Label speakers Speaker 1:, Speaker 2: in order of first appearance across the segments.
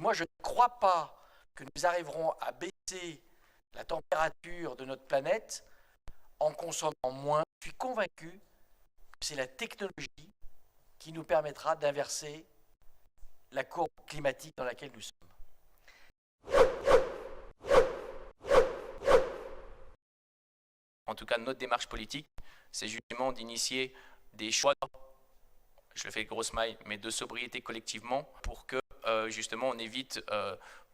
Speaker 1: moi, je ne crois pas que nous arriverons à baisser la température de notre planète en consommant moins. Je suis convaincu que c'est la technologie qui nous permettra d'inverser la courbe climatique dans laquelle nous sommes.
Speaker 2: En tout cas, notre démarche politique, c'est justement d'initier des choix, je le fais grosse maille, mais de sobriété collectivement pour que justement on évite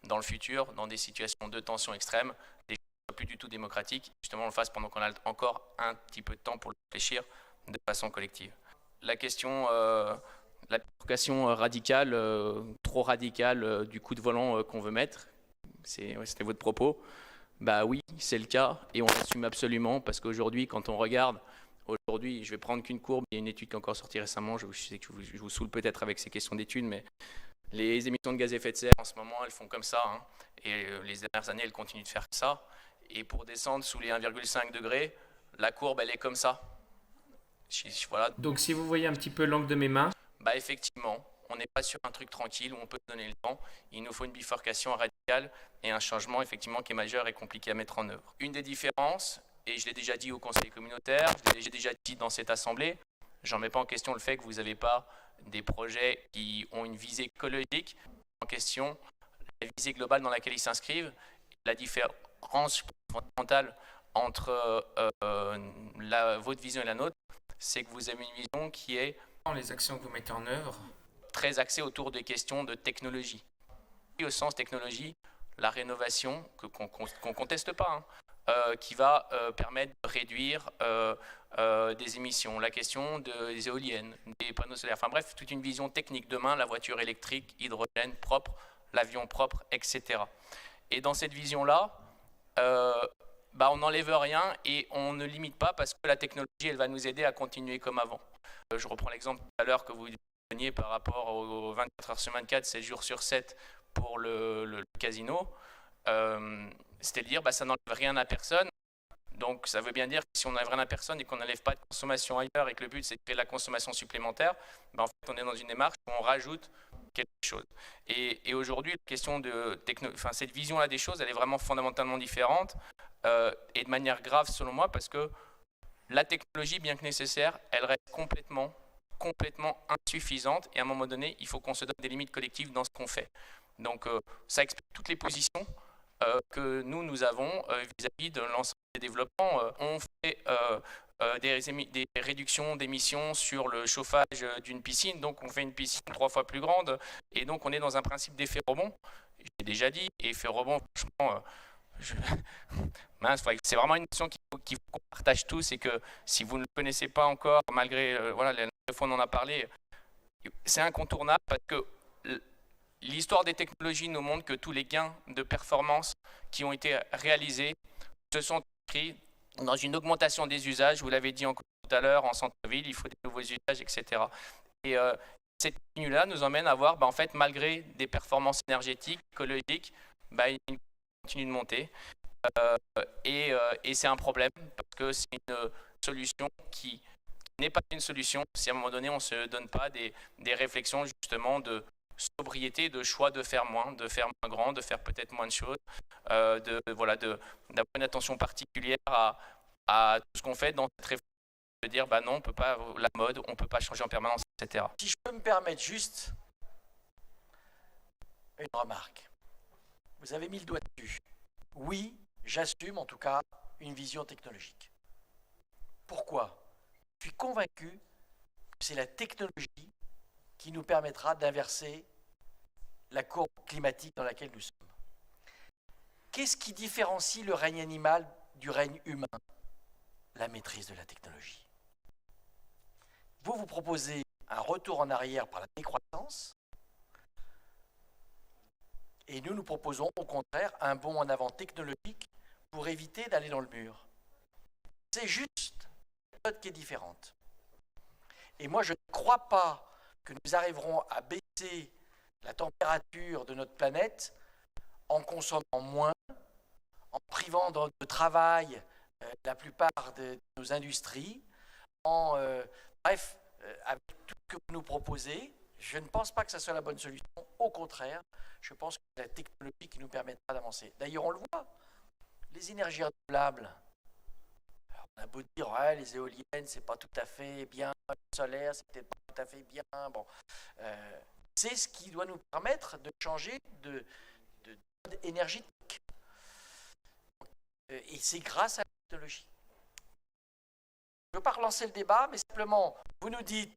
Speaker 2: dans le futur, dans des situations de tension extrême, des choix plus du tout démocratiques, justement on le fasse pendant qu'on a encore un petit peu de temps pour le réfléchir de façon collective. La question, la provocation radicale, trop radicale du coup de volant qu'on veut mettre, c'était votre propos. Bah oui, c'est le cas et on l'assume absolument parce qu'aujourd'hui, quand on regarde, aujourd'hui, je vais prendre qu'une courbe, il y a une étude qui est encore sortie récemment, je sais que je vous saoule peut-être avec ces questions d'études, mais les émissions de gaz à effet de serre, en ce moment, elles font comme ça, hein, et les dernières années, elles continuent de faire ça, et pour descendre sous les 1,5 degrés, la courbe, elle est comme ça. Voilà.
Speaker 3: Donc si vous voyez un petit peu l'angle de mes mains,
Speaker 2: Bah effectivement, on n'est pas sur un truc tranquille où on peut donner le temps. Il nous faut une bifurcation radicale et un changement effectivement qui est majeur et compliqué à mettre en œuvre. Une des différences, et je l'ai déjà dit au Conseil communautaire, je l'ai déjà dit dans cette assemblée, j'en mets pas en question le fait que vous n'avez pas des projets qui ont une visée écologique, en question la visée globale dans laquelle ils s'inscrivent, la différence fondamentale entre votre vision et la nôtre, c'est que vous avez une vision qui est
Speaker 3: les actions que vous mettez en œuvre,
Speaker 2: très axée autour des questions de technologie. Et au sens technologie, la rénovation, qu'on ne conteste pas, hein, qui va permettre de réduire des émissions, la question des éoliennes, des panneaux solaires, enfin bref, toute une vision technique. Demain, la voiture électrique, hydrogène propre, l'avion propre, etc. Et dans cette vision-là, on n'enlève rien et on ne limite pas parce que la technologie, elle va nous aider à continuer comme avant. Je reprends l'exemple tout à l'heure que vous donniez par rapport aux 24 heures sur 24, 7 jours sur 7 pour le casino. C'est-à-dire, ça n'enlève rien à personne. Donc, ça veut bien dire que si on n'enlève rien à personne et qu'on n'enlève pas de consommation ailleurs et que le but, c'est de créer la consommation supplémentaire, en fait, on est dans une démarche où on rajoute quelque chose. Et aujourd'hui, la question de cette vision-là des choses, elle est vraiment fondamentalement différente et de manière grave, selon moi, parce que la technologie, bien que nécessaire, elle reste complètement insuffisante et à un moment donné, il faut qu'on se donne des limites collectives dans ce qu'on fait. Donc, ça explique toutes les positions que nous avons vis-à-vis de l'ensemble des développements. On fait des réductions d'émissions sur le chauffage d'une piscine, donc on fait une piscine 3 fois plus grande et donc on est dans un principe d'effet rebond. J'ai déjà dit, effet rebond, franchement, c'est vraiment une notion qu'il faut qu'on partage tous et que si vous ne le connaissez pas encore, malgré les fois on en a parlé, c'est incontournable parce que l'histoire des technologies nous montre que tous les gains de performance qui ont été réalisés se sont inscrits dans une augmentation des usages, vous l'avez dit encore tout à l'heure, en centre-ville, il faut des nouveaux usages, etc. Et cette ligne-là nous emmène à voir, en fait, malgré des performances énergétiques, écologiques, il continue de monter. Et c'est un problème parce que c'est une solution qui n'est pas une solution si à un moment donné on ne se donne pas des réflexions justement de sobriété, de choix de faire moins grand, de faire peut-être moins de choses, d'avoir une attention particulière à tout ce qu'on fait dans cette réflexion, de dire non, on peut pas, la mode, on ne peut pas changer en permanence, etc.
Speaker 1: Si je peux me permettre juste une remarque. Vous avez mis le doigt dessus. Oui, j'assume en tout cas une vision technologique. Pourquoi ? Je suis convaincu que c'est la technologie qui nous permettra d'inverser la courbe climatique dans laquelle nous sommes. Qu'est-ce qui différencie le règne animal du règne humain ? La maîtrise de la technologie. Vous proposez un retour en arrière par la décroissance et nous proposons au contraire un bond en avant technologique pour éviter d'aller dans le mur. C'est juste une méthode qui est différente. Et moi, je ne crois pas que nous arriverons à baisser la température de notre planète en consommant moins, en privant de travail la plupart de nos industries, avec tout ce que vous nous proposez. Je ne pense pas que ce soit la bonne solution. Au contraire, je pense que c'est la technologie qui nous permettra d'avancer. D'ailleurs, on le voit, les énergies renouvelables. Alors, on a beau dire, ouais, les éoliennes, c'est pas tout à fait bien, le solaire, c'est peut-être pas tout à fait bien. Bon, c'est ce qui doit nous permettre de changer de mode énergétique. Et c'est grâce à la technologie. Je ne veux pas relancer le débat, mais simplement, vous nous dites,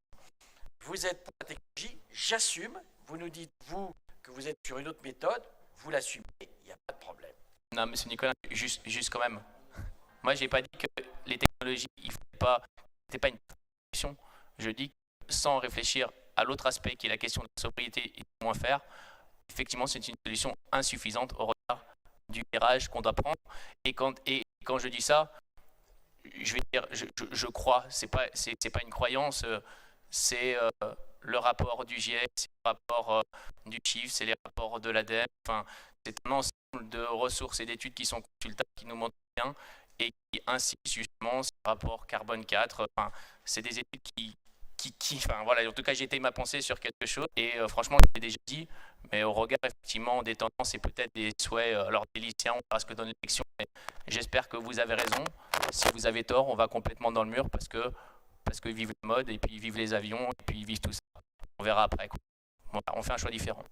Speaker 1: vous êtes pour la technologie, j'assume. Vous nous dites, vous, que vous êtes sur une autre méthode, vous l'assumez, il n'y a pas de problème.
Speaker 2: Non, monsieur Nicolas, juste quand même. Moi, j'ai pas dit que les technologies, c'était pas une solution. Je dis que sans réfléchir à l'autre aspect qui est la question de la sobriété et de moins faire, effectivement, c'est une solution insuffisante au regard du virage qu'on doit prendre. Et quand je dis ça, je vais dire, je crois, c'est pas une croyance, c'est le rapport du GIEC, c'est le rapport du CHIF, c'est les rapports de l'ADEME, enfin, c'est un ensemble de ressources et d'études qui sont consultables, qui nous montrent bien, et qui insistent justement sur le rapport carbone 4, enfin, c'est des études enfin voilà, en tout cas j'ai été ma pensée sur quelque chose, et franchement je l'ai déjà dit, mais au regard effectivement des tendances et peut-être des souhaits, alors des lycéens, on verra ce que donne l'élection, mais j'espère que vous avez raison. Si vous avez tort, on va complètement dans le mur parce que ils vivent la mode, et puis ils vivent les avions, et puis ils vivent tout ça. On verra après, quoi. Bon, on fait un choix différent.